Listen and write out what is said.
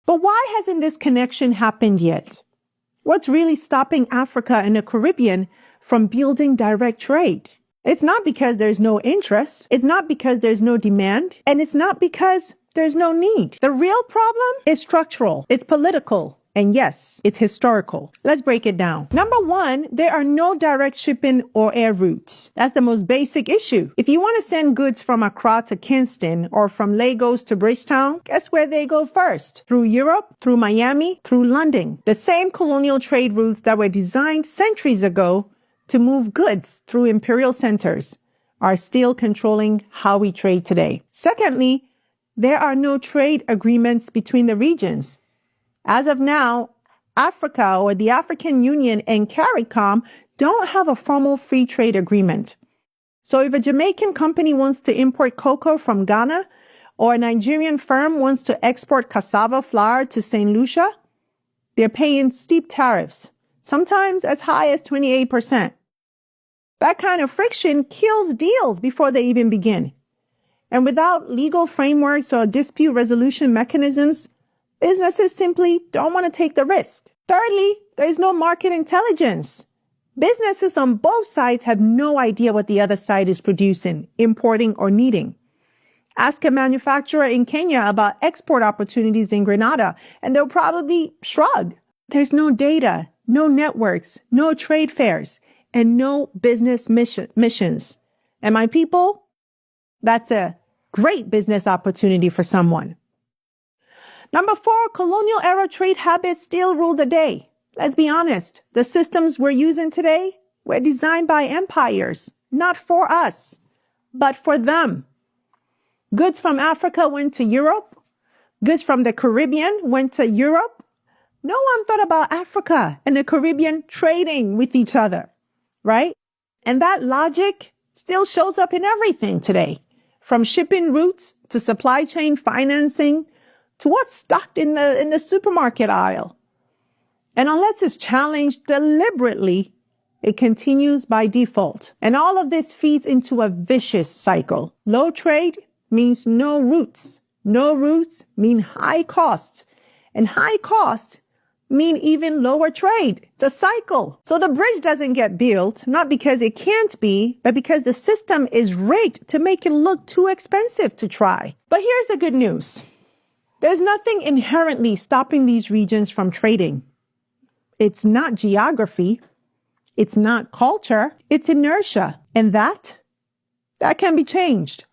But why hasn't this connection happened yet? What's really stopping Africa and the Caribbean from building direct trade? It's not because there's no interest. It's not because there's no demand. And it's not because there's no need. The real problem is structural. It's political. And yes, it's historical. Let's break it down. Number one, there are no direct shipping or air routes. That's the most basic issue. If you want to send goods from Accra to Kingston or from Lagos to Bridgetown, guess where they go first? Through Europe, through Miami, through London. The same colonial trade routes that were designed centuries ago to move goods through imperial centers are still controlling how we trade today. Secondly, there are no trade agreements between the regions. As of now, Africa or the African Union and CARICOM don't have a formal free trade agreement. So if a Jamaican company wants to import cocoa from Ghana or a Nigerian firm wants to export cassava flour to St. Lucia, they're paying steep tariffs, sometimes as high as 28%. That kind of friction kills deals before they even begin. And without legal frameworks or dispute resolution mechanisms, businesses simply don't want to take the risk. Thirdly, there is no market intelligence. Businesses on both sides have no idea what the other side is producing, importing, or needing. Ask a manufacturer in Kenya about export opportunities in Grenada, and they'll probably shrug. There's no data, no networks, no trade fairs, and no business missions. And my people, that's a great business opportunity for someone. Number four, colonial era trade habits still rule the day. Let's be honest. The systems we're using today were designed by empires, not for us, but for them. Goods from Africa went to Europe. Goods from the Caribbean went to Europe. No one thought about Africa and the Caribbean trading with each other, right? And that logic still shows up in everything today, from shipping routes to supply chain financing to what's stocked in the supermarket aisle. And unless it's challenged deliberately, it continues by default. And all of this feeds into a vicious cycle. Low trade means no routes. No routes mean high costs. And high costs mean even lower trade. It's a cycle. So the bridge doesn't get built, not because it can't be, but because the system is rigged to make it look too expensive to try. But here's the good news. There's nothing inherently stopping these regions from trading. It's not geography. It's not culture. It's inertia. And that can be changed.